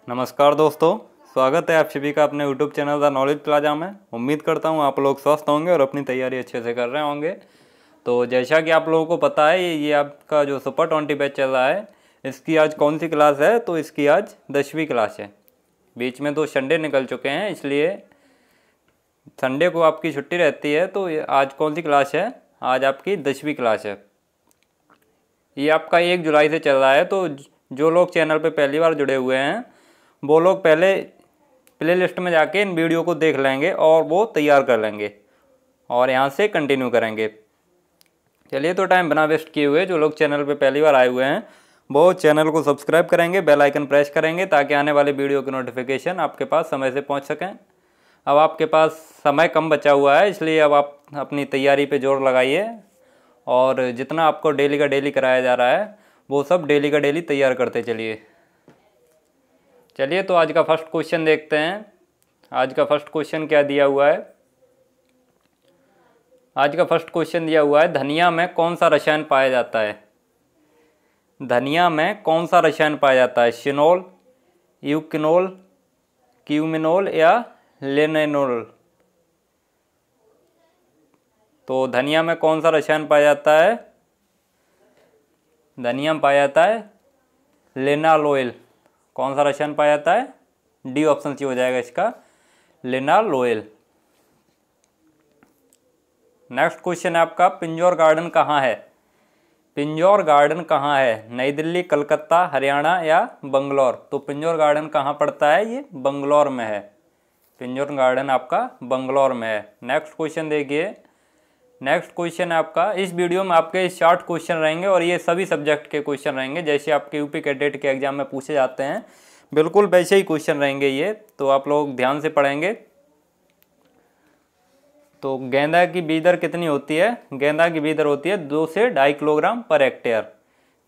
नमस्कार दोस्तों, स्वागत है आप सभी का अपने YouTube channel the knowledge plaza में। उम्मीद करता हूँ आप लोग स्वस्थ होंगे और अपनी तैयारी अच्छे से कर रहे होंगे। तो जैसा कि आप लोगों को पता है, ये आपका जो सुपर 20 बैच चल रहा है, इसकी आज कौन सी क्लास है? तो इसकी आज 10वीं क्लास है। बीच में 2 संडे निकल चुके हैं, इसलिए संडे को आपकी छुट्टी रहती है। तो आज कौन सी क्लास है? आज आपकी 10वीं क्लास है। ये आपका 1 जुलाई से चल रहा है। तो जो लोग चैनल पे पहली बार जुड़े हुए हैं वो लोग पहले प्लेलिस्ट में जाके इन वीडियो को देख लेंगे और वो तैयार कर लेंगे और यहाँ से कंटिन्यू करेंगे। चलिए, तो टाइम बिना वेस्ट किए हुए जो लोग चैनल पे पहली बार आए हुए हैं वो चैनल को सब्सक्राइब करेंगे, बेल आइकन प्रेस करेंगे ताकि आने वाले वीडियो की नोटिफिकेशन आपके पास समय से पहुँच सकें। अब आपके पास समय कम बचा हुआ है, इसलिए अब आप अपनी तैयारी पर जोर लगाइए और जितना आपको डेली का डेली कराया जा रहा है वो सब डेली का डेली तैयार करते चलिए। चलिए, तो आज का फर्स्ट क्वेश्चन देखते हैं। आज का फर्स्ट क्वेश्चन क्या दिया हुआ है? आज का फर्स्ट क्वेश्चन दिया हुआ है, धनिया में कौन सा रसायन पाया जाता है? धनिया में कौन सा रसायन पाया जाता है? सिनोल, यूकिनोल, क्यूमिनोल या लेनेनोल? तो धनिया में कौन सा रसायन पाया जाता है? धनिया में पाया जाता है लिनालोइल। कौन सा रसायन पाया जाता है? डी ऑप्शन सी हो जाएगा इसका, लिनालोइल। नेक्स्ट क्वेश्चन है आपका, पिंजौर गार्डन कहाँ है? पिंजौर गार्डन कहाँ है? नई दिल्ली, कलकत्ता, हरियाणा या बंगलौर? तो पिंजौर गार्डन कहाँ पड़ता है? ये बंगलौर में है। पिंजौर गार्डन आपका बंगलौर में है। नेक्स्ट क्वेश्चन देखिए। नेक्स्ट क्वेश्चन है आपका, इस वीडियो में आपके 60 क्वेश्चन रहेंगे और ये सभी सब्जेक्ट के क्वेश्चन रहेंगे जैसे आपके यूपी कैडेट के एग्जाम में पूछे जाते हैं, बिल्कुल वैसे ही क्वेश्चन रहेंगे ये। तो आप लोग ध्यान से पढ़ेंगे। तो गेंदा की बीज दर कितनी होती है? गेंदा की बीज दर होती है 2 से 2.5 किलोग्राम पर हेक्टेयर।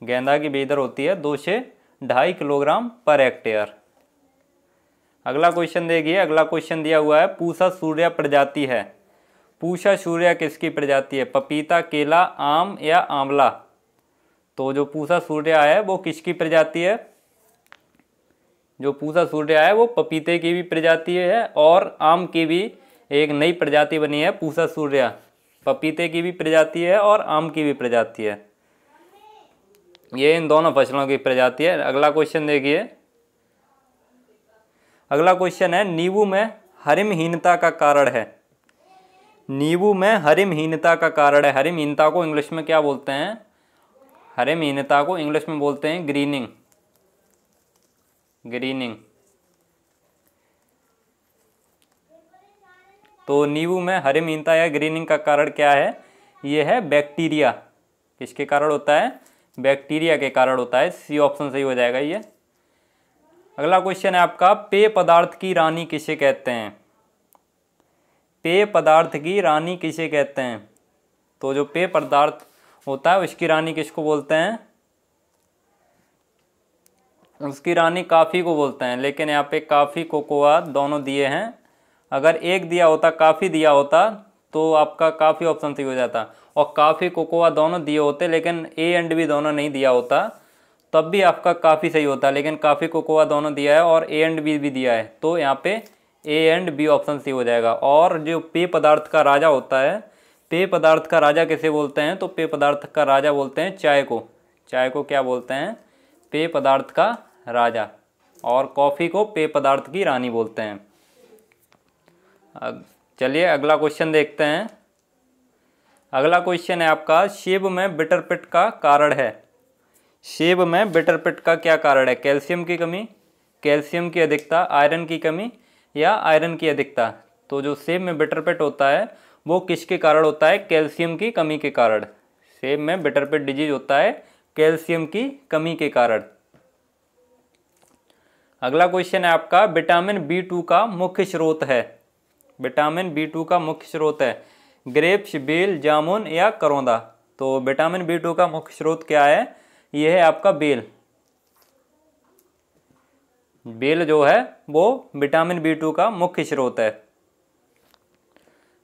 गेंदा की बीज दर होती है 2 से 2.5 किलोग्राम पर हेक्टेयर। अगला क्वेश्चन देखिए। अगला क्वेश्चन दिया हुआ है, पूसा सूर्या प्रजाति है। पूसा सूर्या किसकी प्रजाति है? पपीता, केला, आम या आंवला? तो जो पूसा सूर्या है वो किसकी प्रजाति है? जो पूसा सूर्या है वो पपीते की भी प्रजाति है और आम की भी एक नई प्रजाति बनी है पूसा सूर्या। पपीते की भी प्रजाति है और आम की भी प्रजाति है। ये इन दोनों फसलों की प्रजाति है। अगला क्वेश्चन देखिए। अगला क्वेश्चन है, नींबू में हरिमहीनता का कारण है। नींबू में हरिमहीनता का कारण है। हरिमहीनता को इंग्लिश में क्या बोलते हैं? हरिमहीनता को इंग्लिश में बोलते हैं ग्रीनिंग। ग्रीनिंग। तो नींबू में हरिमहीनता या ग्रीनिंग का कारण क्या है? ये है बैक्टीरिया। किसके कारण होता है? बैक्टीरिया के कारण होता है। सी ऑप्शन सही हो जाएगा ये। अगला क्वेश्चन है आपका, पेय पदार्थ की रानी किसे कहते हैं? पेय पदार्थ की रानी किसे कहते हैं? तो जो पेय पदार्थ होता है उसकी रानी किसको बोलते हैं? उसकी रानी कॉफ़ी को बोलते हैं। लेकिन यहाँ पे कॉफ़ी, कोकोआ दोनों दिए हैं। अगर एक दिया होता, कॉफ़ी दिया होता, तो आपका कॉफ़ी ऑप्शन सही हो जाता। और कॉफ़ी, कोकोआ दोनों दिए होते लेकिन ए एंड बी दोनों नहीं दिया होता, तब भी आपका कॉफ़ी सही होता। लेकिन कॉफ़ी, कोकोआ दोनों दिया है और ए एंड बी भी दिया है, तो यहाँ पे A and B option C हो जाएगा। और जो पेय पदार्थ का राजा होता है, पेय पदार्थ का राजा किसे बोलते हैं? तो पेय पदार्थ का राजा बोलते हैं चाय को। चाय को क्या बोलते हैं? पेय पदार्थ का राजा। और कॉफ़ी को पेय पदार्थ की रानी बोलते हैं। चलिए, अगला क्वेश्चन देखते हैं। अगला क्वेश्चन है आपका, सेब में बिटर पिट का कारण है। सेब में बिटर पिट का क्या कारण है? कैल्शियम की कमी, कैल्शियम की अधिकता, आयरन की कमी या आयरन की अधिकता? तो जो सेब में बिटर पिट होता है वो किसके कारण होता है? कैल्शियम की कमी के कारण। सेब में बिटर पिट डिजीज होता है कैल्शियम की कमी के कारण। अगला क्वेश्चन है आपका, विटामिन B2 का मुख्य स्रोत है। विटामिन B2 का मुख्य स्रोत है ग्रेप्स, बेल, जामुन या करौंदा? तो विटामिन B2 का मुख्य स्रोत क्या है? यह है आपका बेल। बेल जो है वो विटामिन B2 का मुख्य स्रोत है।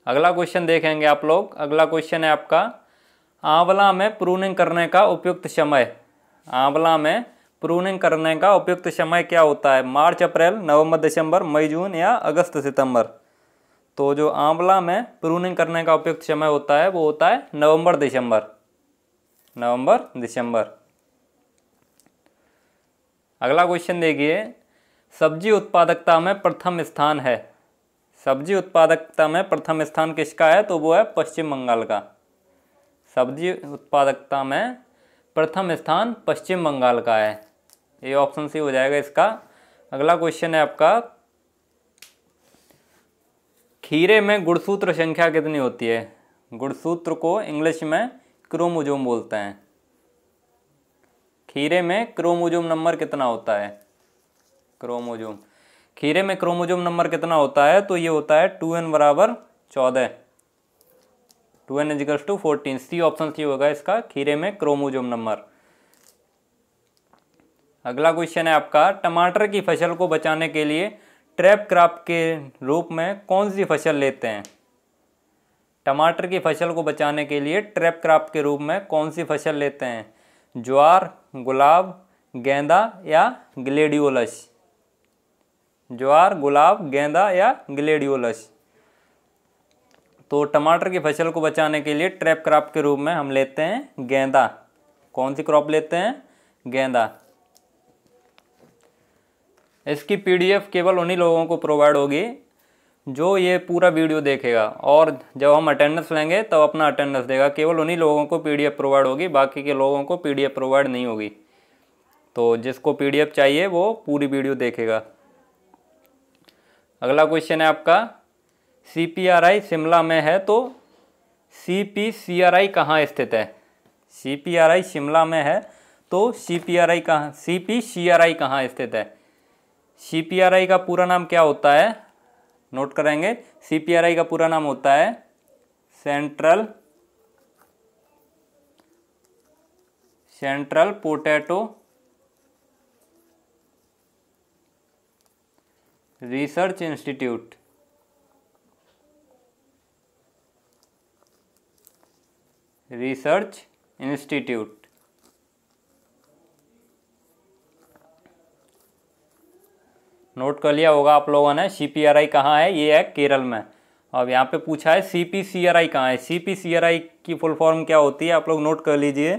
अगला क्वेश्चन देखेंगे आप लोग। अगला क्वेश्चन है आपका, आंवला में प्रूनिंग करने का उपयुक्त समय। आंवला में प्रूनिंग करने का उपयुक्त समय क्या होता है? मार्च अप्रैल, नवंबर दिसंबर, मई जून या अगस्त सितंबर? तो जो आंवला में प्रूनिंग करने का उपयुक्त समय होता है वो होता है नवंबर दिसंबर। नवंबर दिसंबर। अगला क्वेश्चन देखिए, सब्जी उत्पादकता में प्रथम स्थान है। सब्जी उत्पादकता में प्रथम स्थान किसका है? तो वो है पश्चिम बंगाल का। सब्जी उत्पादकता में प्रथम स्थान पश्चिम बंगाल का है। ये ऑप्शन सी हो जाएगा इसका। अगला क्वेश्चन है आपका, खीरे में गुणसूत्र संख्या कितनी होती है? गुणसूत्र को इंग्लिश में क्रोमोसोम बोलते हैं। खीरे में क्रोमोसोम नंबर कितना होता है? क्रोमोसोम, खीरे में क्रोमोसोम नंबर कितना होता है? तो ये होता है 2n बराबर 14, 2n equals to 14। C option C होगा इसका, खीरे में क्रोमोसोम नंबर। अगला क्वेश्चन है आपका, टमाटर की फसल को बचाने के लिए ट्रैप क्रॉप के रूप में कौन सी फसल लेते हैं? टमाटर की फसल को बचाने के लिए ट्रैप क्रॉप के रूप में कौन सी फसल लेते हैं? ज्वार, गुलाब, गेंदा या ग्लेडियोलस? ज्वार, गुलाब, गेंदा या ग्लेडियोलस? तो टमाटर की फसल को बचाने के लिए ट्रैप क्रॉप के रूप में हम लेते हैं गेंदा। कौन सी क्रॉप लेते हैं? गेंदा। इसकी पीडीएफ केवल उन्हीं लोगों को प्रोवाइड होगी जो ये पूरा वीडियो देखेगा, और जब हम अटेंडेंस लेंगे तब अपना अटेंडेंस देगा। केवल उन्हीं लोगों को पीडीएफ प्रोवाइड होगी, बाकी के लोगों को पीडीएफ प्रोवाइड नहीं होगी। तो जिसको पीडीएफ चाहिए वो पूरी वीडियो देखेगा। अगला क्वेश्चन है आपका, सीपीआरआई शिमला में है तो सीपीसीआरआई कहाँ स्थित है? सीपीआरआई शिमला में है तो सीपीसीआरआई कहाँ स्थित है? सीपीआरआई का पूरा नाम क्या होता है? नोट करेंगे, सीपीआरआई का पूरा नाम होता है central potato research institute. Research institute. Note कर लिया होगा आप लोगों ने। सीपीआरआई कहाँ है? ये है केरल में। अब यहाँ पे पूछा है सीपीसीआरआई कहाँ है। सीपीसीआरआई की फुल फॉर्म क्या होती है? आप लोग नोट कर लीजिए।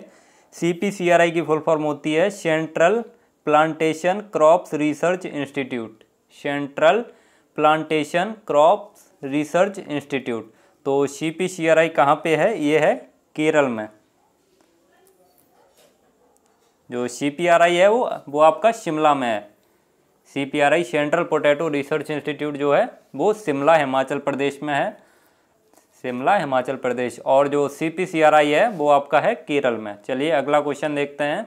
सीपीसीआरआई की फुल फॉर्म होती है central plantation crops research institute. Central plantation crops research institute. तो सीपीसीआरआई कहाँ पे है? ये है केरल में। जो सीपीआरआई है वो आपका शिमला में है। CPRI central potato research institute जो है वो शिमला हिमाचल प्रदेश में है। शिमला हिमाचल प्रदेश। और जो सीपीसीआरआई है वो आपका है केरल में। चलिए अगला क्वेश्चन देखते हैं।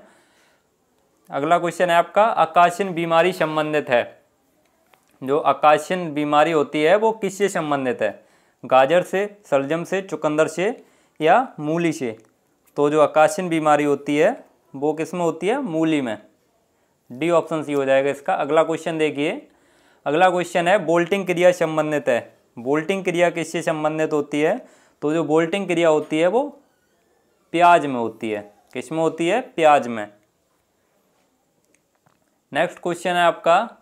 अगला क्वेश्चन है आपका, अकाशिन बीमारी संबंधित है। जो अकाशिन बीमारी होती है वो किससे संबंधित है? गाजर से, शलजम से, चुकंदर से या मूली से? तो जो अकाशिन बीमारी होती है वो किस में होती है? मूली में। डी ऑप्शन सी हो जाएगा इसका। अगला क्वेश्चन देखिए। अगला क्वेश्चन है, बोल्टिंग क्रिया संबंधित है। बोल्टिंग क्रिया किससे संबंधित होती है? तो जो बोल्टिंग क्रिया होती है वो प्याज में होती है। किस में होती है? प्याज में। नेक्स्ट क्वेश्चन है आपका,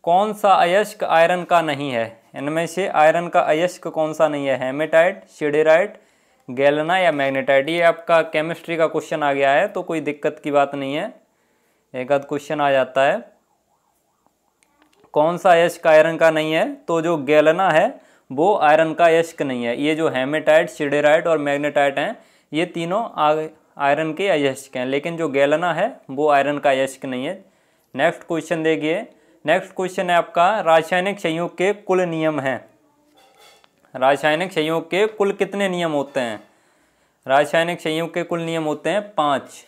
कौन सा अयस्क आयरन का नहीं है? इनमें से आयरन का अयस्क कौन सा नहीं है? हेमेटाइट, सिडेराइट, गैलेना या मैग्नेटाइट? ये आपका केमिस्ट्री का क्वेश्चन आ गया है तो कोई दिक्कत की बात नहीं है, एक आध क्वेश्चन आ जाता है। कौन सा अयस्क आयरन का नहीं है? तो जो गैलेना है वो आयरन का अयस्क नहीं है। ये जो हेमेटाइट, सिडेराइट और मैग्नेटाइट हैं ये तीनों आयरन के अयस्क हैं, लेकिन जो गैलेना है वो आयरन का अयस्क नहीं है। नेक्स्ट क्वेश्चन देखिए। नेक्स्ट क्वेश्चन है आपका, रासायनिक संयोग के कुल नियम हैं। रासायनिक संयोग के कुल कितने नियम होते हैं? रासायनिक संयोग के कुल नियम होते हैं 5।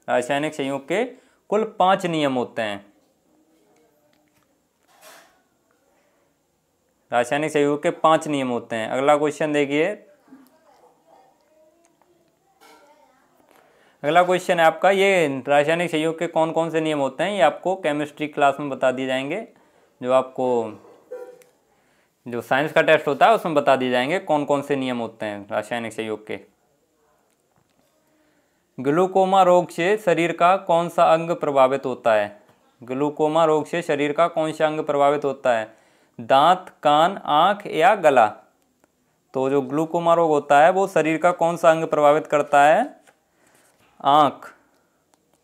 रासायनिक संयोग के कुल 5 नियम होते हैं। रासायनिक संयोग के 5 नियम होते हैं। अगला क्वेश्चन देखिए। अगला क्वेश्चन है आपका, ये रासायनिक संयोग के कौन कौन से नियम होते हैं ये आपको केमिस्ट्री क्लास में बता दिए जाएंगे। जो आपको जो साइंस का टेस्ट होता है उसमें बता दिए जाएंगे कौन कौन से नियम होते हैं रासायनिक संयोग के। ग्लूकोमा रोग से शरीर का कौन सा अंग प्रभावित होता है? ग्लूकोमा रोग से शरीर का कौन सा अंग प्रभावित होता है? दांत, कान, आँख या गला? तो जो ग्लूकोमा रोग होता है वो शरीर का कौन सा अंग प्रभावित करता है? आँख।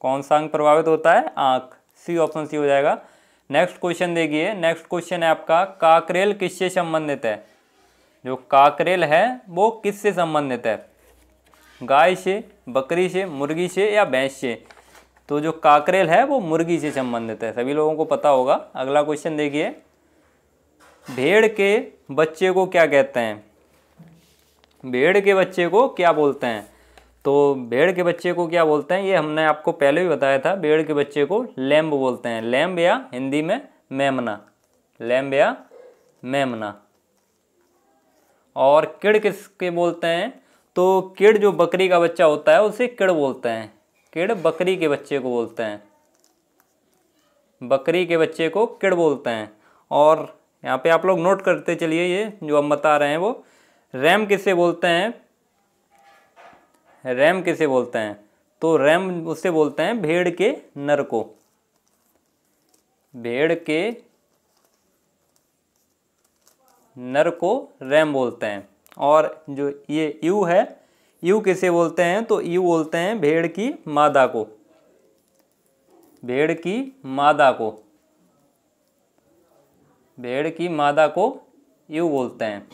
कौन सा अंग प्रभावित होता है? आँख। सी, ऑप्शन सी हो जाएगा। नेक्स्ट क्वेश्चन देखिए। नेक्स्ट क्वेश्चन है आपका, काकरेल किससे संबंधित है? जो काकरेल है वो किससे संबंधित है? गाय से, बकरी से, मुर्गी से या भैंस से? तो जो काकरेल है वो मुर्गी से संबंधित है, सभी लोगों को पता होगा। अगला क्वेश्चन देखिए, भेड़ के बच्चे को क्या कहते हैं? भेड़ के बच्चे को क्या बोलते हैं? तो भेड़ के बच्चे को क्या बोलते हैं ये हमने आपको पहले भी बताया था। भेड़ के बच्चे को लैम्ब बोलते हैं। लैम्ब या हिंदी में मेमना। लैम्ब या मेमना। और किड़ किसके बोलते हैं? तो किड़ जो बकरी का बच्चा होता है उसे किड़ बोलते हैं। किड़ बकरी के बच्चे को बोलते हैं। बकरी के बच्चे को किड़ बोलते हैं। और यहाँ पे आप लोग नोट करते चलिए, ये जो हम बता रहे हैं वो रैम किसे बोलते हैं? रैम किसे बोलते हैं? तो रैम उससे बोलते हैं भेड़ के नर को। भेड़ के नर को रैम बोलते हैं। और जो ये ईव है, ईव किसे बोलते हैं? तो ईव बोलते हैं भेड़ की मादा को। भेड़ की मादा को। भेड़ की मादा को ईव बोलते हैं।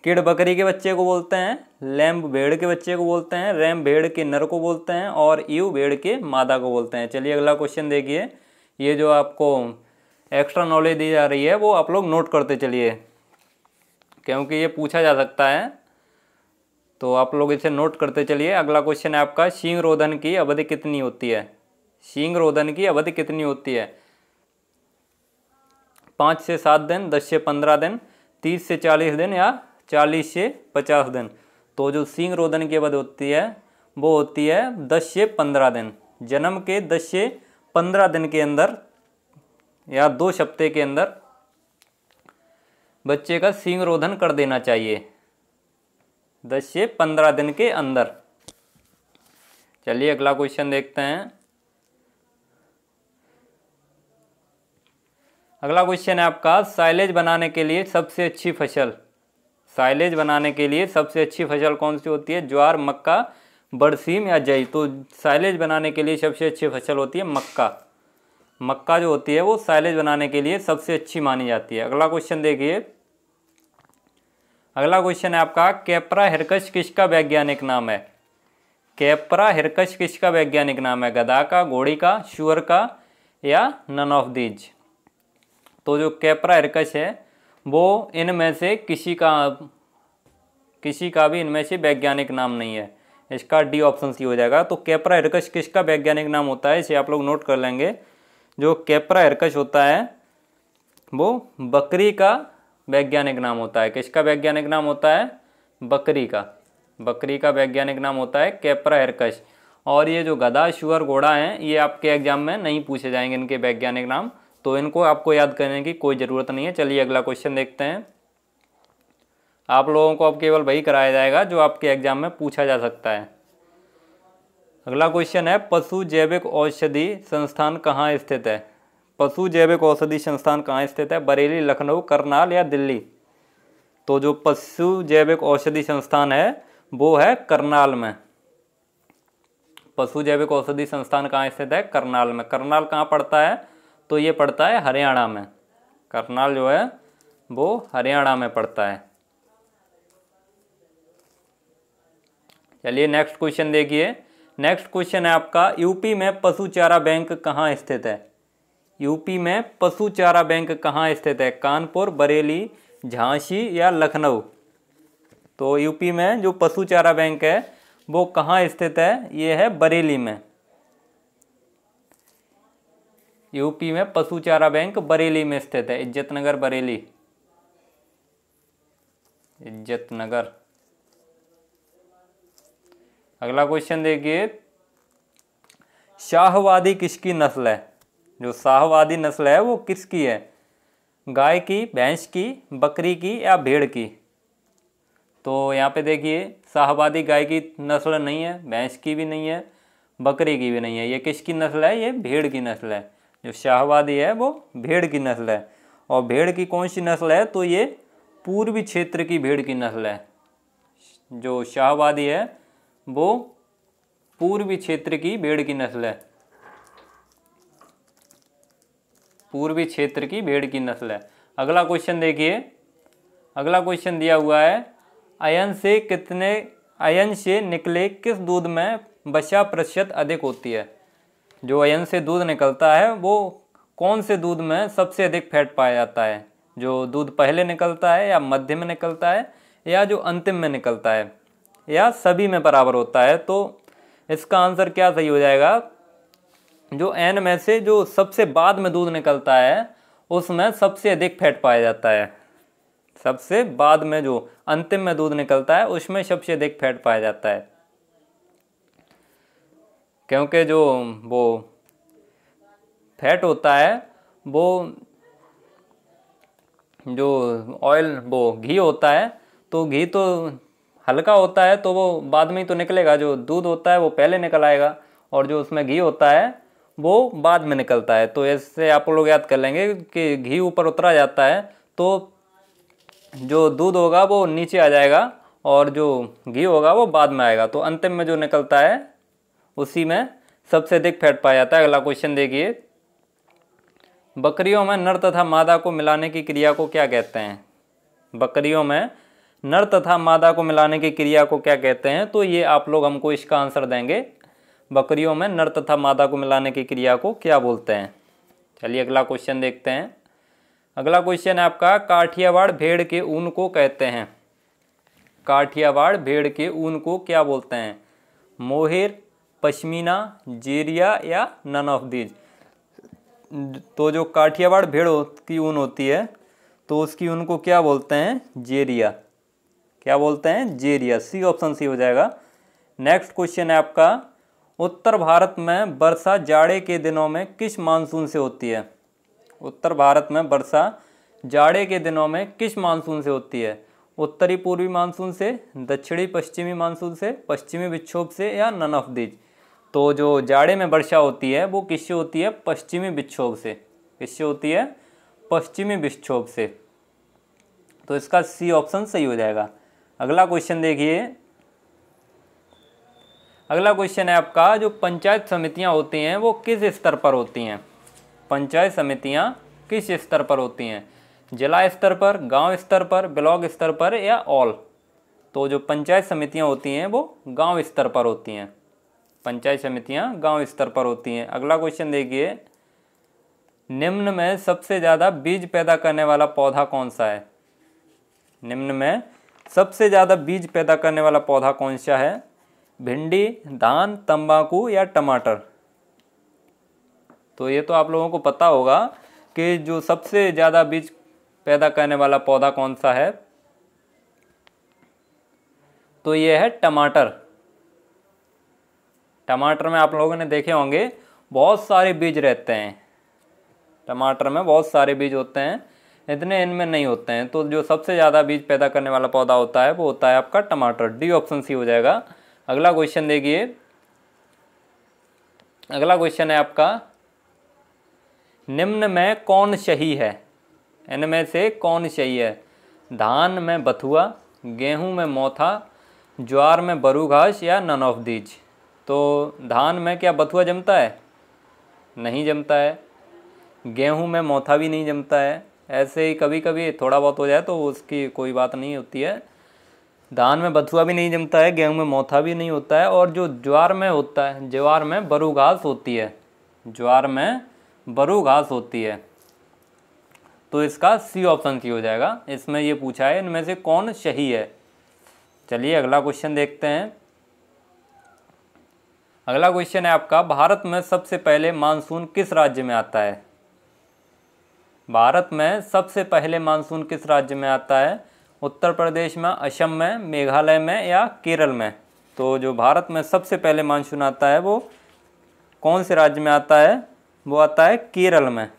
किड़ बकरी के बच्चे को बोलते हैं, लैम्ब भेड़ के बच्चे को बोलते हैं, रैम भेड़ के नर को बोलते हैं और ईव भेड़ के मादा को बोलते हैं। चलिए अगला क्वेश्चन देखिए। ये जो आपको एक्स्ट्रा नॉलेज दी जा रही है वो आप लोग नोट करते चलिए, क्योंकि ये पूछा जा सकता है, तो आप लोग इसे नोट करते चलिए। अगला क्वेश्चन है आपका, सींग रोधन की अवधि कितनी होती है? सींग रोधन की अवधि कितनी होती है? 5 से 7 दिन, 10 से 15 दिन, 30 से 40 दिन या 40 से 50 दिन? तो जो सींग रोधन की अवधि होती है वो होती है 10 से 15 दिन। जन्म के 10 से 15 दिन के अंदर या 2 हफ्ते के अंदर बच्चे का सींग रोधन कर देना चाहिए, 10 से 15 दिन के अंदर। चलिए अगला क्वेश्चन देखते हैं। अगला क्वेश्चन है आपका, साइलेज बनाने के लिए सबसे अच्छी फसल? साइलेज बनाने के लिए सबसे अच्छी फसल कौन सी होती है? ज्वार, मक्का, बरसीम या जई? तो साइलेज बनाने के लिए सबसे अच्छी फसल होती है मक्का। मक्का जो होती है वो साइलेज बनाने के लिए सबसे अच्छी मानी जाती है। अगला क्वेश्चन देखिए। अगला क्वेश्चन है आपका, कैप्रा हिरकस किसका वैज्ञानिक नाम है? कैप्रा हिरकस किसका वैज्ञानिक नाम है? गधा का, घोड़ी का, शुअर का या नन ऑफ दीज? तो जो कैप्रा हिरकस है वो इनमें से किसी का भी इनमें से वैज्ञानिक नाम नहीं है। इसका डी ऑप्शन सी हो जाएगा। तो कैप्रा हिरकस किसका वैज्ञानिक नाम होता है इसे आप लोग नोट कर लेंगे। जो कैप्रा हिरकस होता है वो बकरी का वैज्ञानिक नाम होता है। किसका वैज्ञानिक नाम होता है? बकरी का। बकरी का वैज्ञानिक नाम होता है कैप्रा हिरकस। और ये जो गधा, शुअर, घोड़ा हैं ये आपके एग्जाम में नहीं पूछे जाएंगे इनके वैज्ञानिक नाम, तो इनको आपको याद करने की कोई ज़रूरत नहीं है। चलिए अगला क्वेश्चन देखते हैं। आप लोगों को अब केवल वही कराया जाएगा जो आपके एग्जाम में पूछा जा सकता है। अगला क्वेश्चन है, पशु जैविक औषधि संस्थान कहाँ स्थित है? पशु जैविक औषधि संस्थान कहाँ स्थित है? बरेली, लखनऊ, करनाल या दिल्ली? तो जो पशु जैविक औषधि संस्थान है वो है करनाल में। पशु जैविक औषधि संस्थान कहाँ स्थित है? करनाल में। करनाल कहाँ पड़ता है? तो ये पड़ता है हरियाणा में। करनाल जो है वो हरियाणा में पड़ता है। चलिए नेक्स्ट क्वेश्चन देखिए। नेक्स्ट क्वेश्चन है आपका, यूपी में पशु चारा बैंक कहाँ स्थित है? यूपी में पशु चारा बैंक कहाँ स्थित है? कानपुर, बरेली, झांसी या लखनऊ? तो यूपी में जो पशु चारा बैंक है वो कहाँ स्थित है? ये है बरेली में। यूपी में पशु चारा बैंक बरेली में स्थित है। इज्जतनगर, बरेली, इज्जतनगर। अगला क्वेश्चन देखिए, शाहवादी किसकी नस्ल है? जो शाहवादी नस्ल है वो किसकी है? गाय की, भैंस की, बकरी की या भेड़ की? तो यहाँ पे देखिए शाहवादी गाय की नस्ल नहीं है, भैंस की भी नहीं है, बकरी की भी नहीं है। ये किसकी नस्ल है? ये भेड़ की नस्ल है। जो शाहवादी है वो भेड़ की नस्ल है। और भेड़ की कौन सी नस्ल है? तो ये पूर्वी क्षेत्र की भेड़ की नस्ल है। जो शाहवादी है वो पूर्वी क्षेत्र की भेड़ की नस्ल है, पूर्वी क्षेत्र की भेड़ की नस्ल है। अगला क्वेश्चन देखिए, अगला क्वेश्चन दिया हुआ है, अयन से निकले किस दूध में वसा प्रतिशत अधिक होती है? जो अयन से दूध निकलता है वो कौन से दूध में सबसे अधिक फैट पाया जाता है? जो दूध पहले निकलता है, या मध्य में निकलता है, या जो अंतिम में निकलता है, या सभी में बराबर होता है? तो इसका आंसर क्या सही हो जाएगा? जो एन में से जो सबसे बाद में दूध निकलता है उसमें सबसे अधिक फैट पाया जाता है। सबसे बाद में जो अंतिम में दूध निकलता है उसमें सबसे अधिक फैट पाया जाता है, क्योंकि जो वो फैट होता है वो जो ऑयल वो घी होता है, तो घी तो हल्का होता है तो वो बाद में ही तो निकलेगा। जो दूध होता है वो पहले निकल आएगा, और जो उसमें घी होता है वो बाद में निकलता है। तो इससे आप लोग याद कर लेंगे कि घी ऊपर उतरा जाता है तो जो दूध होगा वो नीचे आ जाएगा, और जो घी होगा वो बाद में आएगा। तो अंतिम में जो निकलता है उसी में सबसे अधिक फैट पाया जाता है। अगला क्वेश्चन देखिए, बकरियों में नर तथा मादा को मिलाने की क्रिया को क्या कहते हैं? बकरियों में नर तथा मादा को मिलाने की क्रिया को क्या कहते हैं? तो ये आप लोग हमको इसका आंसर देंगे, बकरियों में नर तथा मादा को मिलाने की क्रिया को क्या बोलते हैं। चलिए अगला क्वेश्चन देखते हैं। अगला क्वेश्चन है आपका, काठियावाड़ भेड़ के ऊन को कहते हैं, काठियावाड़ भेड़ के ऊन को क्या बोलते हैं? मोहेर, पश्मीना, जेरिया, या नन ऑफ दीज? तो जो काठियावाड़ भेड़ की ऊन होती है तो उसकी ऊन को क्या बोलते हैं? जेरिया। क्या बोलते हैं? जेरिया। सी ऑप्शन सी हो जाएगा। नेक्स्ट क्वेश्चन है आपका, उत्तर भारत में वर्षा जाड़े के दिनों में किस मानसून से होती है? उत्तर भारत में वर्षा जाड़े के दिनों में किस मानसून से होती है? उत्तरी पूर्वी मानसून से, दक्षिणी पश्चिमी मानसून से, पश्चिमी विक्षोभ से, या नन ऑफ दीज? तो जो जाड़े में वर्षा होती है वो किससे होती है? पश्चिमी विक्षोभ से। किससे होती है? पश्चिमी विक्षोभ से। तो इसका सी ऑप्शन सही हो जाएगा। अगला क्वेश्चन देखिए, अगला क्वेश्चन है आपका, जो पंचायत समितियां होती हैं वो किस स्तर पर होती हैं? पंचायत समितियां किस स्तर पर होती हैं? जिला स्तर पर, गांव स्तर पर, ब्लॉक स्तर पर, या ऑल? तो जो पंचायत समितियां होती हैं वो गांव स्तर पर होती हैं। पंचायत समितियां गांव स्तर पर होती हैं। अगला क्वेश्चन देखिए, निम्न में सबसे ज़्यादा बीज पैदा करने वाला पौधा कौन सा है? निम्न में सबसे ज़्यादा बीज पैदा करने वाला पौधा कौन सा है? भिंडी, धान, तंबाकू, या टमाटर? तो ये तो आप लोगों को पता होगा कि जो सबसे ज़्यादा बीज पैदा करने वाला पौधा कौन सा है, तो ये है टमाटर। टमाटर में आप लोगों ने देखे होंगे बहुत सारे बीज रहते हैं, टमाटर में बहुत सारे बीज होते हैं, इतने इनमें नहीं होते हैं। तो जो सबसे ज़्यादा बीज पैदा करने वाला पौधा होता है वो होता है आपका टमाटर। डी ऑप्शन सी हो जाएगा। अगला क्वेश्चन देखिए, अगला क्वेश्चन है आपका, निम्न में कौन सही है? इनमें से कौन सही है? धान में बथुआ, गेहूं में मोथा, ज्वार में बरू घास, या नन ऑफ दीज? तो धान में क्या बथुआ जमता है? नहीं जमता है। गेहूं में मोथा भी नहीं जमता है। ऐसे ही कभी कभी थोड़ा बहुत हो जाए तो उसकी कोई बात नहीं होती है। धान में बथुआ भी नहीं जमता है, गेहूं में मोथा भी नहीं होता है, और जो ज्वार में होता है, ज्वार में बरू घास होती है, ज्वार में बरू घास होती है। तो इसका सी ऑप्शन की हो जाएगा। इसमें ये पूछा है इनमें से कौन सही है। चलिए अगला क्वेश्चन देखते हैं। अगला क्वेश्चन है आपका, भारत में सबसे पहले मानसून किस राज्य में आता है? भारत में सबसे पहले मानसून किस राज्य में आता है? उत्तर प्रदेश में, असम में, मेघालय में, या केरल में? तो जो भारत में सबसे पहले मानसून आता है वो कौन से राज्य में आता है? वो आता है केरल में।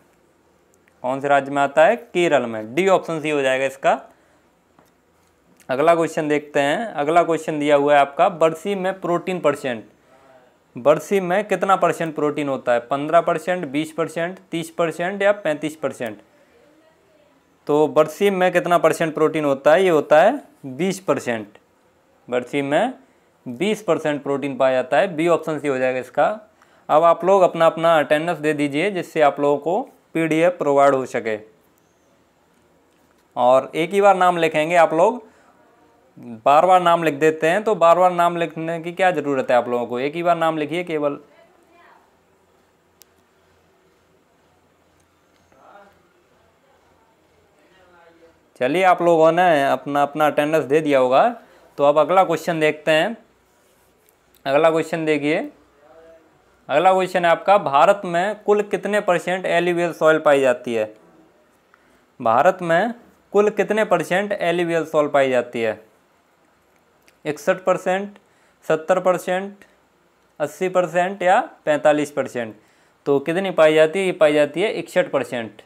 कौन से राज्य में आता है? केरल में। डी ऑप्शन सी हो जाएगा इसका। अगला क्वेश्चन देखते हैं। अगला क्वेश्चन दिया हुआ है आपका, बरसी में प्रोटीन परसेंट। बरसी में कितना परसेंट प्रोटीन होता है? 15%, 20%, 30% या 35%? तो बरसी में कितना परसेंट प्रोटीन होता है? ये होता है 20%। बरसी में 20% प्रोटीन पाया जाता है। बी ऑप्शन सी हो जाएगा इसका। अब आप लोग अपना अपना अटेंडेंस दे दीजिए, जिससे आप लोगों को पीडीएफ प्रोवाइड हो सके। और एक ही बार नाम लिखेंगे आप लोग, बार बार नाम लिख देते हैं, तो बार बार नाम लिखने की क्या ज़रूरत है आप लोगों को? एक ही बार नाम लिखिए केवल। चलिए, आप लोगों ने अपना अपना अटेंडेंस दे दिया होगा, तो अब अगला क्वेश्चन देखते हैं। अगला क्वेश्चन देखिए। अगला क्वेश्चन है आपका, भारत में कुल कितने परसेंट एलुवियल सॉइल पाई जाती है? भारत में कुल कितने परसेंट एलुवियल सॉइल पाई जाती है? 61%, 70%, 80% या 45%? तो कितनी पाई जाती है? ये पाई जाती है 61%।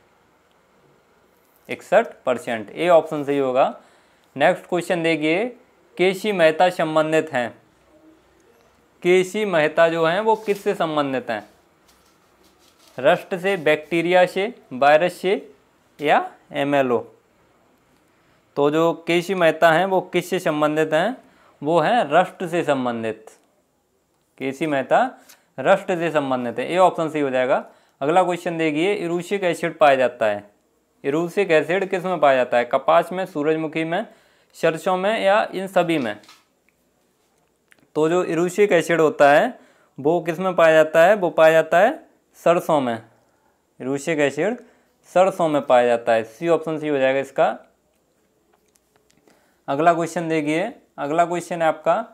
61%, ए ऑप्शन सही होगा। नेक्स्ट क्वेश्चन देखिए, केसी मेहता संबंधित हैं। केसी मेहता जो हैं वो किससे संबंधित हैं? रस्ट से, बैक्टीरिया से, वायरस से या एमएलओ? तो जो केसी मेहता हैं वो किससे संबंधित हैं? वो हैं रस्ट से संबंधित। केसी मेहता रस्ट से संबंधित है। ए ऑप्शन सही हो जाएगा। अगला क्वेश्चन देखिए, इरूसिक एसिड पाया जाता है। इरूसिक एसिड किस में पाया जाता है? कपास में, सूरजमुखी में, सरसों में या इन सभी में? तो जो इरूसिक एसिड होता है वो किस में पाया जाता है? वो पाया जाता है सरसों में। इरूसिक एसिड सरसों में पाया जाता है। सी ऑप्शन सी हो जाएगा इसका। अगला क्वेश्चन देखिए। अगला क्वेश्चन है आपका,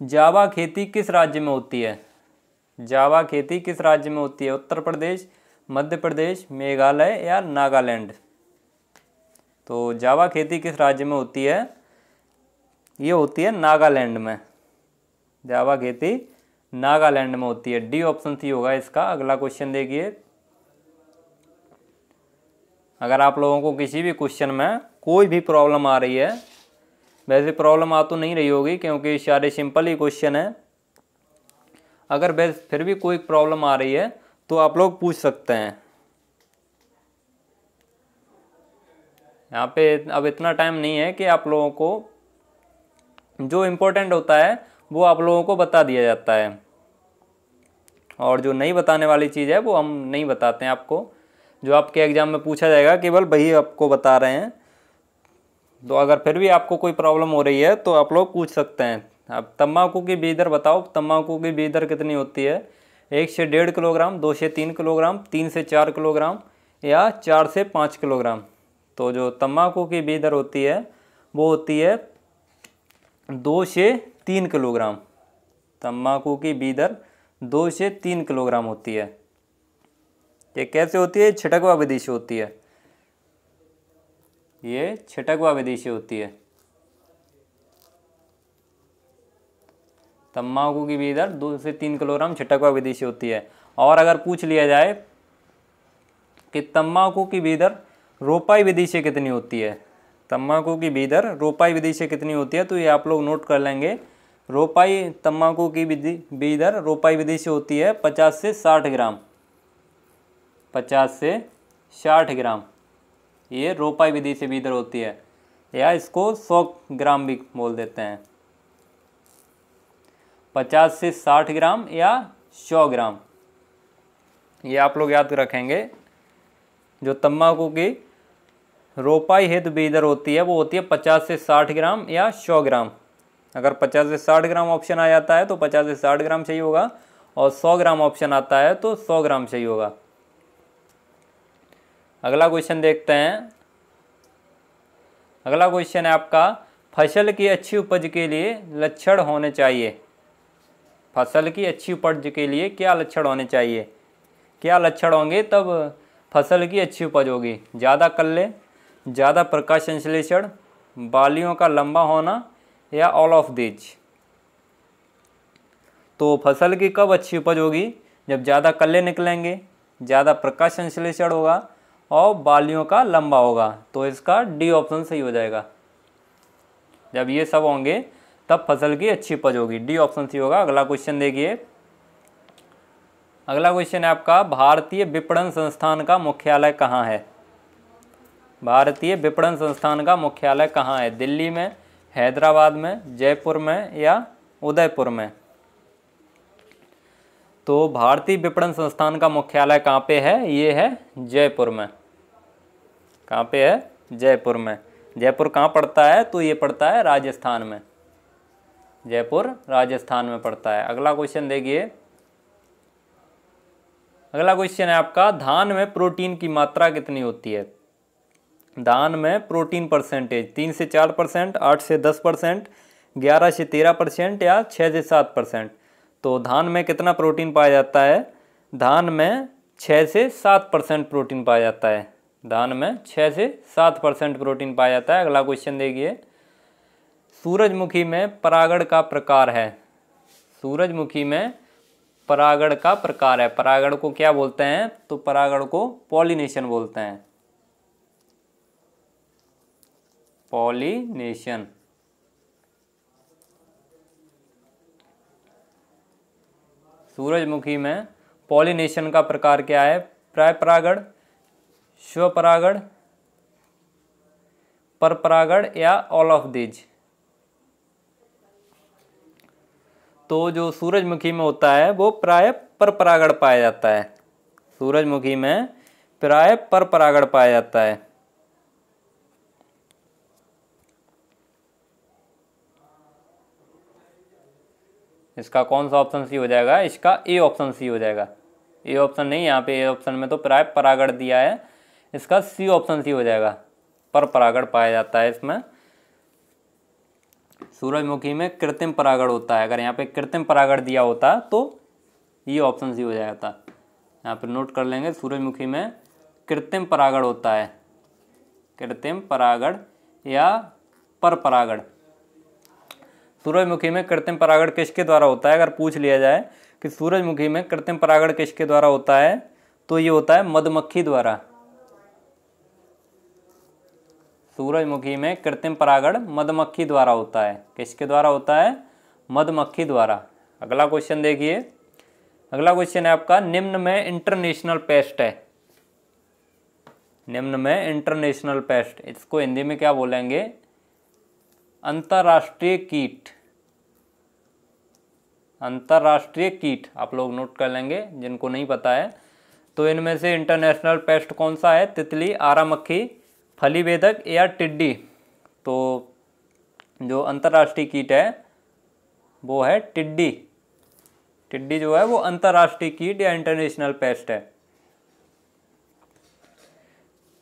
जावा खेती किस राज्य में होती है? जावा खेती किस राज्य में होती है? उत्तर प्रदेश, मध्य प्रदेश, मेघालय या नागालैंड? तो जावा खेती किस राज्य में होती है? ये होती है नागालैंड में। जावा खेती नागालैंड में होती है। डी ऑप्शन सी होगा इसका। अगला क्वेश्चन देखिए। अगर आप लोगों को किसी भी क्वेश्चन में कोई भी प्रॉब्लम आ रही है, वैसे प्रॉब्लम आ तो नहीं रही होगी क्योंकि सारे सिंपल ही क्वेश्चन है, अगर वैसे फिर भी कोई प्रॉब्लम आ रही है तो आप लोग पूछ सकते हैं। यहाँ पे अब इतना टाइम नहीं है कि आप लोगों को जो इम्पोर्टेंट होता है वो आप लोगों को बता दिया जाता है, और जो नहीं बताने वाली चीज़ है वो हम नहीं बताते हैं आपको। जो आपके एग्ज़ाम में पूछा जाएगा केवल वही आपको बता रहे हैं। तो अगर फिर भी आपको कोई प्रॉब्लम हो रही है तो आप लोग पूछ सकते हैं। अब तम्बाकू की बीज दर बताओ, तम्बाकू की बीज दर कितनी होती है? 1 से 1.5 किलोग्राम, 2 से 3 किलोग्राम, 3 से 4 किलोग्राम या 4 से 5 किलोग्राम? तो जो तम्बाकू की बीज दर होती है वो होती है 2 से 3 किलोग्राम। तम्बाकू की बीज दर 2 से 3 किलोग्राम होती है। ये कैसे होती है? छिटकवा विधि से होती है। ये छिटकवा विधि से होती है। तम्बाकू की बीज दर 2 से 3 किलोग्राम छिटकवा विधि से होती है। और अगर पूछ लिया जाए कि तम्बाकू की बीज दर रोपाई विधि से कितनी होती है? तम्बाकू की बीज दर रोपाई विधि से कितनी होती है? तो ये आप लोग नोट कर लेंगे। रोपाई तम्बाकू की बीज दर रोपाई विधि से होती है 50 से 60 ग्राम। 50 से 60 ग्राम ये रोपाई विधि से बीज दर होती है, या इसको 100 ग्राम भी बोल देते हैं। 50 से 60 ग्राम या 100 ग्राम, ये आप लोग याद रखेंगे। जो तम्बाकू की रोपाई हेतु बीज दर होती है वो होती है 50 से 60 ग्राम या 100 ग्राम। अगर 50 से 60 ग्राम ऑप्शन आ जाता है तो 50 से 60 ग्राम सही होगा, और 100 ग्राम ऑप्शन आता है तो 100 ग्राम सही होगा। अगला क्वेश्चन देखते हैं। अगला क्वेश्चन है आपका, फसल की अच्छी उपज के लिए लक्षण होने चाहिए। फसल की अच्छी उपज के लिए क्या लक्षण होने चाहिए? क्या लक्षण होंगे तब फसल की अच्छी उपज होगी? ज़्यादा कल्ले, ज़्यादा प्रकाश संश्लेषण, बालियों का लंबा होना या ऑल ऑफ दीज? तो फसल की कब अच्छी उपज होगी? जब ज़्यादा कल्ले निकलेंगे, ज़्यादा प्रकाश संश्लेषण होगा और बालियों का लंबा होगा। तो इसका डी ऑप्शन सही हो जाएगा। जब ये सब होंगे तब फसल की अच्छी उपज होगी। डी ऑप्शन सी होगा। अगला क्वेश्चन देखिए, अगला क्वेश्चन है आपका, भारतीय विपणन संस्थान का मुख्यालय कहाँ है? भारतीय विपणन संस्थान का मुख्यालय कहाँ है? दिल्ली में, हैदराबाद में, जयपुर में या उदयपुर में? तो भारतीय विपणन संस्थान का मुख्यालय कहाँ पे है? ये है जयपुर में। कहाँ पे है? जयपुर में। जयपुर कहाँ पड़ता है? तो ये पड़ता है राजस्थान में। जयपुर राजस्थान में पड़ता है। अगला क्वेश्चन देखिए, अगला क्वेश्चन है आपका, धान में प्रोटीन की मात्रा कितनी होती है? धान में प्रोटीन परसेंटेज 3 से 4%, 8 से 10%, 11 से 13% या 6 से 7%। तो धान में कितना प्रोटीन पाया जाता है? धान में 6 से 7% प्रोटीन पाया जाता है। धान में 6 से 7% प्रोटीन पाया जाता है। अगला क्वेश्चन देखिए, सूरजमुखी में परागण का प्रकार है? सूरजमुखी में परागण का प्रकार है। परागण को क्या बोलते हैं? तो परागण को पॉलिनेशन बोलते हैं। पॉलिनेशन। सूरजमुखी में पॉलिनेशन का प्रकार क्या है? परपरागण, स्वपरागण, परपरागण या ऑल ऑफ दीज? तो जो सूरजमुखी में होता है वो प्राय परपरागण पाया जाता है। सूरजमुखी में प्राय परपरागण पाया जाता है। इसका कौन सा ऑप्शन सी हो जाएगा? इसका ए ऑप्शन सी हो जाएगा। ए ऑप्शन नहीं, यहाँ पे ए ऑप्शन में तो प्राय परागण दिया है, इसका सी ऑप्शन सी हो जाएगा। परपरागण पाया जाता है इसमें। सूरजमुखी में कृत्रिम परागण होता है। अगर यहाँ पे कृत्रिम परागण दिया होता तो ये ऑप्शन सी हो जाता। यहाँ पे नोट कर लेंगे, सूरजमुखी में कृत्रिम परागण होता है। कृत्रिम परागण या परपरागण। सूरजमुखी में कृत्रिम परागण किसके द्वारा होता है? अगर पूछ लिया जाए कि सूरजमुखी में कृत्रिम परागण किसके द्वारा होता है, तो ये होता है मधुमक्खी द्वारा। सूरजमुखी में कृत्रिम परागण मधुमक्खी द्वारा होता है। किसके द्वारा होता है? मधुमक्खी द्वारा। अगला क्वेश्चन देखिए, अगला क्वेश्चन है आपका, निम्न में इंटरनेशनल पेस्ट है? निम्न में इंटरनेशनल पेस्ट, इसको हिंदी में क्या बोलेंगे? अंतर्राष्ट्रीय कीट। अंतर्राष्ट्रीय कीट आप लोग नोट कर लेंगे जिनको नहीं पता है। तो इनमें से इंटरनेशनल पेस्ट कौन सा है? तितली, आरा मक्खी, फलीवेदक या टिड्डी? तो जो अंतर्राष्ट्रीय कीट है वो है टिड्डी। टिड्डी जो है वो अंतर्राष्ट्रीय कीट या इंटरनेशनल पेस्ट है।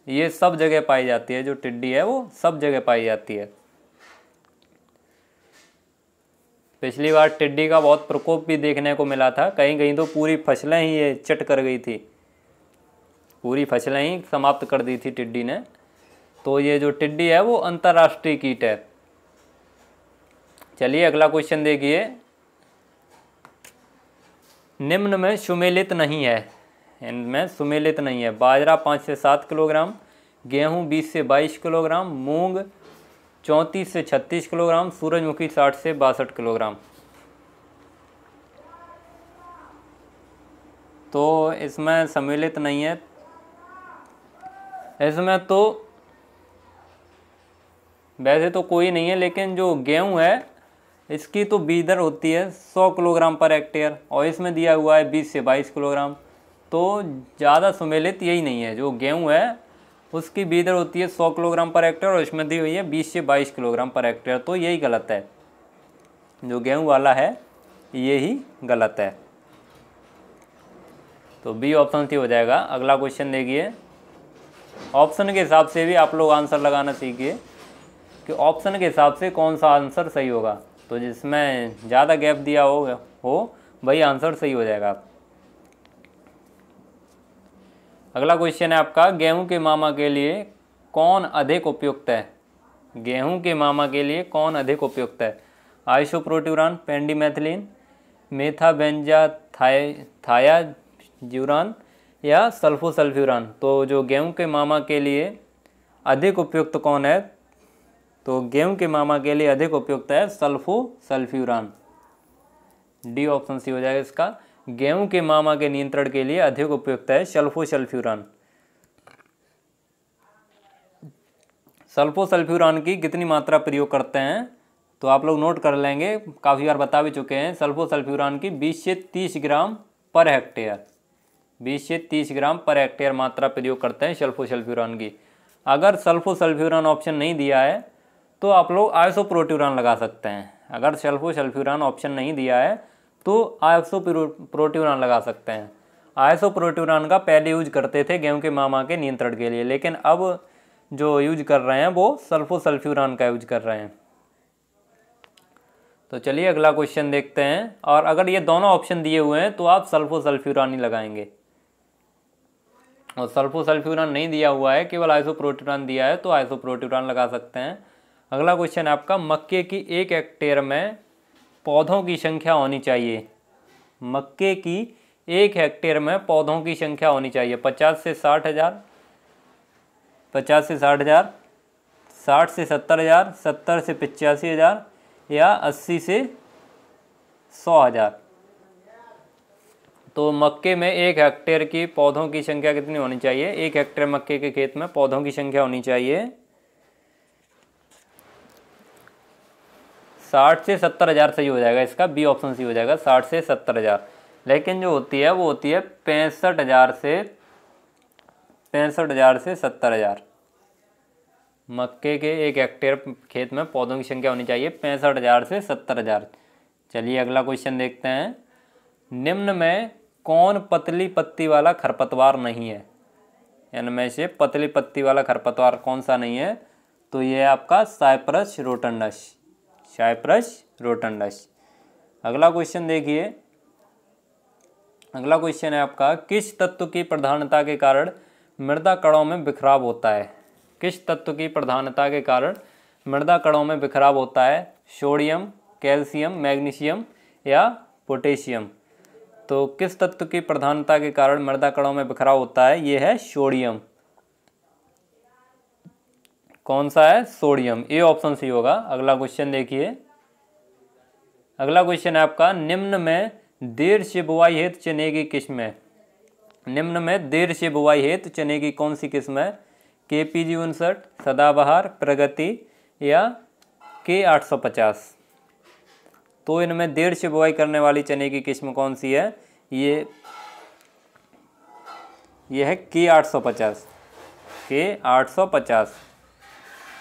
ये सब जगह पाई जाती है। जो टिड्डी है वो सब जगह पाई जाती है। पिछली बार टिड्डी का बहुत प्रकोप भी देखने को मिला था। कहीं कहीं तो पूरी फसलें ही ये चट कर गई थी। पूरी फसलें ही समाप्त कर दी थी टिड्डी ने। तो ये जो टिड्डी है वो अंतर्राष्ट्रीय कीट है। चलिए अगला क्वेश्चन देखिए, निम्न में सुमेलित नहीं है? इनमें सुमेलित नहीं है। बाजरा 5 से 7 किलोग्राम, गेहूं 20 से 22 किलोग्राम, मूंग 34 से 36 किलोग्राम, सूरजमुखी 60 से 62 किलोग्राम। तो इसमें सम्मिलित नहीं है। इसमें तो वैसे तो कोई नहीं है, लेकिन जो गेहूं है इसकी तो बीज दर होती है 100 किलोग्राम पर हेक्टेयर और इसमें दिया हुआ है 20 से 22 किलोग्राम। तो ज़्यादा सम्मिलित यही नहीं है। जो गेहूं है उसकी बीज दर होती है 100 किलोग्राम पर हेक्टेयर और इसमें दी हुई है 20 से 22 किलोग्राम पर हेक्टेयर। तो यही गलत है। जो गेहूं वाला है यही गलत है। तो बी ऑप्शन सी हो जाएगा। अगला क्वेश्चन देखिए, ऑप्शन के हिसाब से भी आप लोग आंसर लगाना सीखिए कि ऑप्शन के हिसाब से कौन सा आंसर सही होगा। तो जिसमें ज़्यादा गैप दिया हो वही आंसर सही हो जाएगा। अगला क्वेश्चन है आपका, गेहूं के मामा के लिए कौन अधिक उपयुक्त है? गेहूं के मामा के लिए कौन अधिक उपयुक्त है? आइसोप्रोट्यूरान, पेंडिमेथिलिन, मेथाबेंजाथायाजुरान या सल्फोसल्फ्यूरान? तो जो गेहूं के मामा के लिए अधिक उपयुक्त कौन है तो गेहूं के मामा के लिए अधिक उपयुक्त है सल्फोसल्फ्यूरान। डी ऑप्शन सी हो जाएगा इसका। गेहूं के मामा के नियंत्रण के लिए अधिक उपयुक्त है सल्फोसल्फ्यूरान। सल्फोसल्फ्यूरान की कितनी मात्रा प्रयोग करते हैं, तो आप लोग नोट कर लेंगे, काफ़ी बार बता भी चुके हैं। सल्फोसल्फ्यूरान की 20 से 30 ग्राम पर हेक्टेयर, 20 से 30 ग्राम पर हेक्टेयर मात्रा प्रयोग करते हैं सल्फोसल्फ्यूरान की। अगर सल्फोसल्फ्यूरान ऑप्शन नहीं दिया है तो आप लोग आइसोप्रोट्यूरान लगा सकते हैं। अगर सल्फोसल्फ्यूरान ऑप्शन नहीं दिया है तो आइसोप्रोट्यूरान लगा सकते हैं। आइसोप्रोट्यूरान का पहले यूज करते थे गेहूं के मामा के नियंत्रण के लिए, लेकिन अब जो यूज कर रहे हैं वो सल्फोसल्फ्यूरान का यूज कर रहे हैं। तो चलिए अगला क्वेश्चन देखते हैं। और अगर ये दोनों ऑप्शन दिए हुए हैं तो आप सल्फोसल्फ्यूरान ही लगाएंगे, और सल्फोसल्फ्यूरान नहीं दिया हुआ है, केवल आइसोप्रोट्यूरान दिया है, तो आइसोप्रोट्यूरान लगा सकते हैं। अगला क्वेश्चन है आपका, मक्के की 1 हेक्टेयर में पौधों की संख्या होनी चाहिए। मक्के की 1 हेक्टेयर में पौधों की संख्या होनी चाहिए 50 से 60 हज़ार, 50 से 60 हज़ार, 60 से 70 हज़ार, 70 से 85 हज़ार या 80 से 100 हज़ार। तो मक्के में 1 हेक्टेयर की पौधों की संख्या कितनी होनी चाहिए? 1 हेक्टेयर मक्के के खेत में पौधों की संख्या होनी चाहिए 60 से 70 हज़ार। सही हो जाएगा इसका, बी ऑप्शन सी हो जाएगा, 60 से 70 हज़ार। लेकिन जो होती है वो होती है 65 हज़ार से 70 हज़ार। मक्के के 1 हेक्टेयर खेत में पौधों की संख्या होनी चाहिए 65 हज़ार से 70 हज़ार। चलिए अगला क्वेश्चन देखते हैं। निम्न में कौन पतली पत्ती वाला खरपतवार नहीं है? इनमें से पतली पत्ती वाला खरपतवार कौन सा नहीं है? तो ये है आपका साइप्रस रोटंडस, साइप्रस रोटंडस। अगला क्वेश्चन देखिए। अगला क्वेश्चन है आपका, किस तत्व की प्रधानता के कारण मृदा कणों में बिखराव होता है? किस तत्व की प्रधानता के कारण मृदा कणों में बिखराव होता है? सोडियम, कैल्शियम, मैग्नीशियम या पोटेशियम? तो किस तत्व की प्रधानता के कारण मृदा कणों में बिखराव होता है? ये है सोडियम। कौन सा है? सोडियम। ए ऑप्शन सी होगा। अगला क्वेश्चन देखिए। अगला क्वेश्चन है आपका, निम्न में देर से बुआई हेतु चने की किस्म है। निम्न में देर से बुआई हेतु चने की कौन सी किस्म है? KPG 59, सदाबहार, प्रगति या K850? तो इनमें देर से बुआई करने वाली चने की किस्म कौन सी है? ये है K850।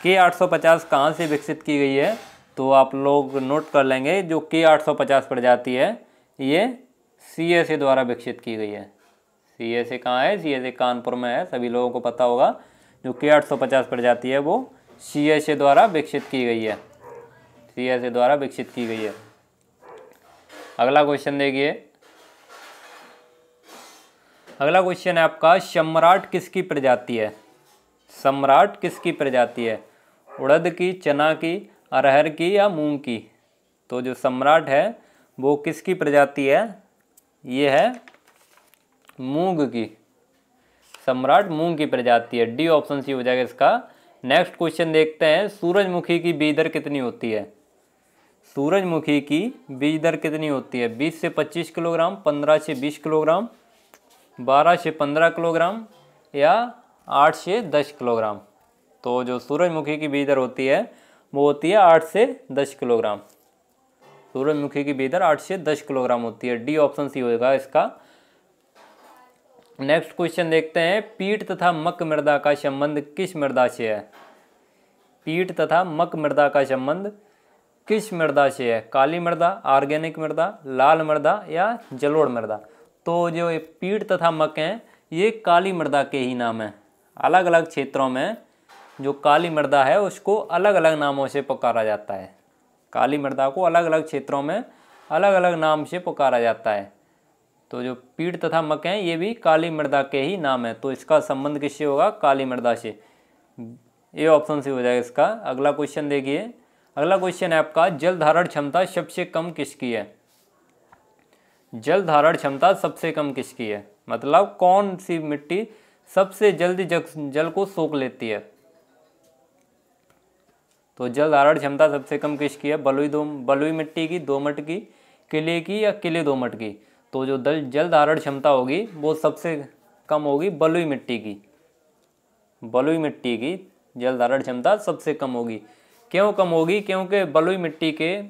K850 कहाँ से विकसित की गई है? तो आप लोग नोट कर लेंगे, जो K850 प्रजाति है ये CSA द्वारा विकसित की गई है। CSA कहाँ है? CSA कानपुर में है, सभी लोगों को पता होगा। जो K850 प्रजाति है वो CSA द्वारा विकसित की गई है, CSA द्वारा विकसित की गई है। अगला क्वेश्चन देखिए। अगला क्वेश्चन है आपका, सम्राट किसकी प्रजाति है? सम्राट किसकी प्रजाति है? उड़द की, चना की, अरहर की या मूंग की? तो जो सम्राट है वो किसकी प्रजाति है? ये है मूंग की। सम्राट मूंग की प्रजाति है। डी ऑप्शन सी हो जाएगा इसका। नेक्स्ट क्वेश्चन देखते हैं। सूरजमुखी की बीज दर कितनी होती है? सूरजमुखी की बीज दर कितनी होती है? 20 से 25 किलोग्राम, 15 से 20 किलोग्राम, 12 से 15 किलोग्राम या 8 से 10 किलोग्राम? तो जो सूरजमुखी की बीज दर होती है वो होती है 8 से 10 किलोग्राम। सूरजमुखी की बीज दर 8 से 10 किलोग्राम होती है। डी ऑप्शन सी होगा इसका। नेक्स्ट क्वेश्चन देखते हैं। पीट तथा मक मृदा का संबंध किस मृदा से है? पीट तथा मक मृदा का संबंध किस मृदा से है? काली मृदा, ऑर्गेनिक मृदा, लाल मृदा या जलोढ़ मृदा? तो जो ये पीट तथा मक हैं ये काली मृदा के ही नाम हैं। अलग अलग क्षेत्रों में जो काली मृदा है उसको अलग अलग नामों से पुकारा जाता है। काली मृदा को अलग अलग क्षेत्रों में अलग अलग नाम से पुकारा जाता है। तो जो पीट तथा मक हैं ये भी काली मृदा के ही नाम है। तो इसका संबंध किससे होगा? काली मृदा से। ये ऑप्शन से हो जाएगा इसका। अगला क्वेश्चन देखिए। अगला क्वेश्चन है आपका, जल धारण क्षमता सबसे कम किसकी है? जल धारण क्षमता सबसे कम किसकी है? मतलब कौन सी मिट्टी सबसे जल्दी जल को सोख लेती है? तो जल धारण क्षमता सबसे कम किसकी है? बलुई मिट्टी की, दोमट की, किले की या किले दोमट की? तो जो जल धारण क्षमता होगी वो सबसे कम होगी बलुई मिट्टी की। बलुई मिट्टी की जल धारण क्षमता सबसे कम होगी। क्यों कम होगी? क्योंकि बलुई मिट्टी के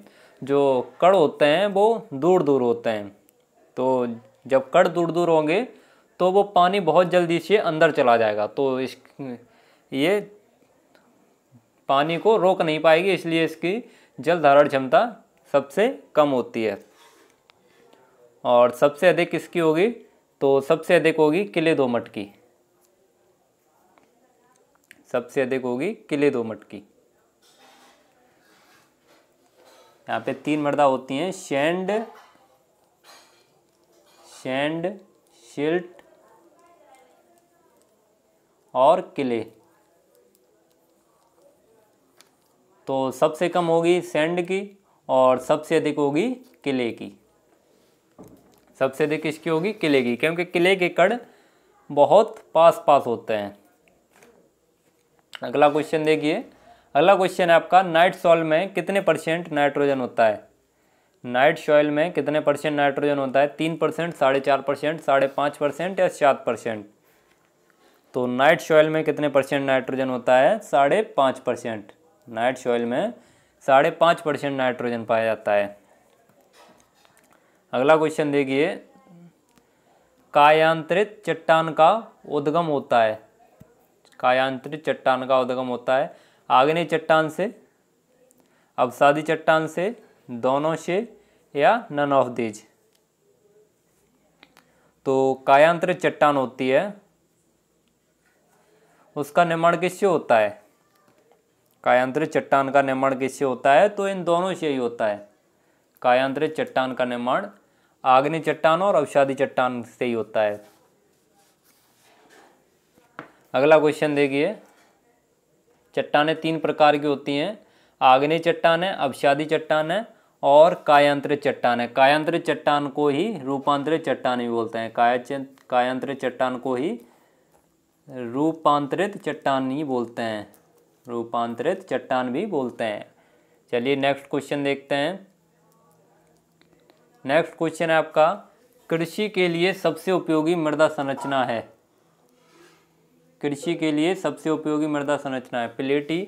जो कण होते हैं वो दूर दूर होते हैं। तो जब कण दूर दूर होंगे तो वो पानी बहुत जल्दी से अंदर चला जाएगा, तो ये पानी को रोक नहीं पाएगी, इसलिए इसकी जल धारण क्षमता सबसे कम होती है। और सबसे अधिक किसकी होगी? तो सबसे अधिक होगी किले दोमट की। सबसे अधिक होगी किले दोमट की। यहाँ पे 3 मृदा होती हैं, सैंड, सिल्ट और किले। तो सबसे कम होगी सैंड की और सबसे अधिक होगी किले की। सबसे अधिक किसकी होगी? किले की, क्योंकि किले के कण बहुत पास पास होते हैं। अगला क्वेश्चन देखिए। अगला क्वेश्चन है आपका, नाइट सॉइल में कितने % नाइट्रोजन होता है? नाइट सॉइल में कितने % नाइट्रोजन होता है? 3%, 4.5%, 5.5% या 7%? तो नाइट सॉइल में कितने % नाइट्रोजन होता है? 5.5%। नाइट सॉइल में 5.5% नाइट्रोजन पाया जाता है। अगला क्वेश्चन देखिए, कायांतरित चट्टान का उद्गम होता है? कायांतरित चट्टान का उद्गम होता है आग्नेय चट्टान से, अवसादी चट्टान से, दोनों से या नन ऑफ दीज? तो कायांतरित चट्टान होती है, उसका निर्माण किससे होता है? कायांतरित चट्टान का निर्माण किससे होता है? तो इन दोनों से ही होता है। कायांतरित चट्टान का निर्माण आग्नेय चट्टान और अवसादी चट्टान से ही होता है। अगला क्वेश्चन देखिए, चट्टानें 3 प्रकार की होती हैं, आग्नेय चट्टान है, अवसादी चट्टान है और कायांतरित चट्टान है। कायांतरित चट्टान को ही रूपांतरित चट्टान भी बोलते हैं। कायांतरित चट्टान को ही रूपांतरित चट्टान ही बोलते हैं, रूपांतरित चट्टान भी बोलते हैं। चलिए नेक्स्ट क्वेश्चन देखते हैं। नेक्स्ट क्वेश्चन है आपका, कृषि के लिए सबसे उपयोगी मृदा संरचना है? कृषि के लिए सबसे उपयोगी मृदा संरचना है प्लेटी,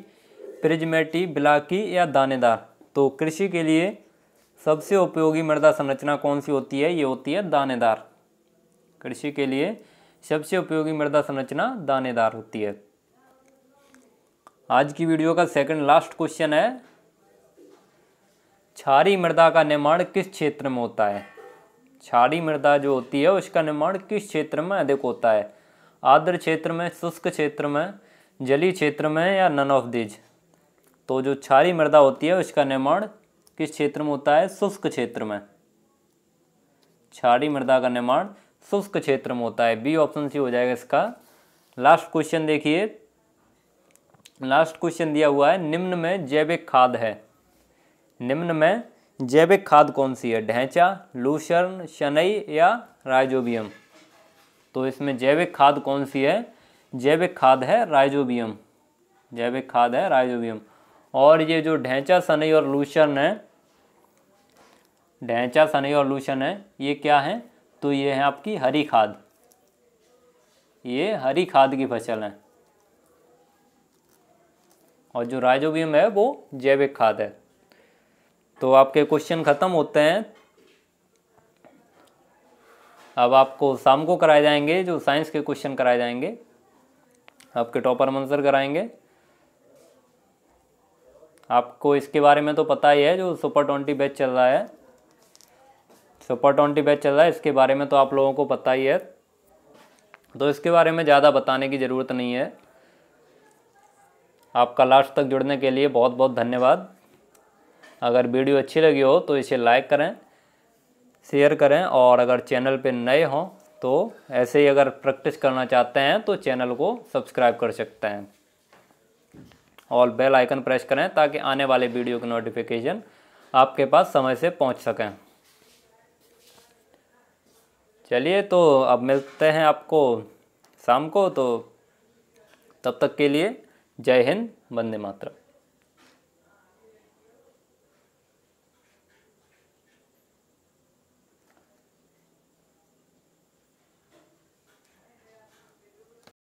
प्रिज्मेटी, बिलाकी या दानेदार? तो कृषि के लिए सबसे उपयोगी मृदा संरचना कौन सी होती है? ये होती है दानेदार। कृषि के लिए सबसे उपयोगी मृदा संरचना दानेदार होती है। आज की वीडियो का सेकंड लास्ट क्वेश्चन है, क्षारीय मृदा का निर्माण किस क्षेत्र में होता है? क्षारीय मृदा जो होती है उसका निर्माण किस क्षेत्र में अधिक होता है? आर्द्र क्षेत्र में, शुष्क क्षेत्र में, जलीय क्षेत्र में या नन ऑफ दीज? तो जो क्षारीय मृदा होती है उसका निर्माण किस क्षेत्र में होता है? शुष्क क्षेत्र में। क्षारीय मृदा का निर्माण शुष्क क्षेत्र में होता है। बी ऑप्शन सी हो जाएगा इसका। लास्ट क्वेश्चन देखिए, लास्ट क्वेश्चन दिया हुआ है, निम्न में जैविक खाद है। निम्न में जैविक खाद कौन सी है? ढैंचा, लूसर्न, शनई या राइजोबियम? तो इसमें जैविक खाद कौन सी है? जैविक खाद है राइजोबियम। जैविक खाद है राइजोबियम। और ये जो ढैंचा, शनई और लूसर्न है, ढैंचा, शनई और लूसर्न है, ये क्या है? तो ये है आपकी हरी खाद। ये हरी खाद की फसल है। और जो राइजोबियम है वो जैविक खाद है। तो आपके क्वेश्चन खत्म होते हैं। अब आपको शाम को कराए जाएंगे जो साइंस के क्वेश्चन कराए जाएंगे, आपके टॉपर मंसर कराएंगे। आपको इसके बारे में तो पता ही है, जो सुपर 20 बैच चल रहा है, सुपर 20 बैच चल रहा है, इसके बारे में तो आप लोगों को पता ही है, तो इसके बारे में ज़्यादा बताने की ज़रूरत नहीं है। आपका लास्ट तक जुड़ने के लिए बहुत बहुत धन्यवाद। अगर वीडियो अच्छी लगी हो तो इसे लाइक करें, शेयर करें, और अगर चैनल पे नए हों तो ऐसे ही अगर प्रैक्टिस करना चाहते हैं तो चैनल को सब्सक्राइब कर सकते हैं और बेल आइकन प्रेस करें ताकि आने वाले वीडियो की नोटिफिकेशन आपके पास समय से पहुंच सकें। चलिए, तो अब मिलते हैं आपको शाम को, तो तब तक के लिए जय हिंद, वंदे मातरम।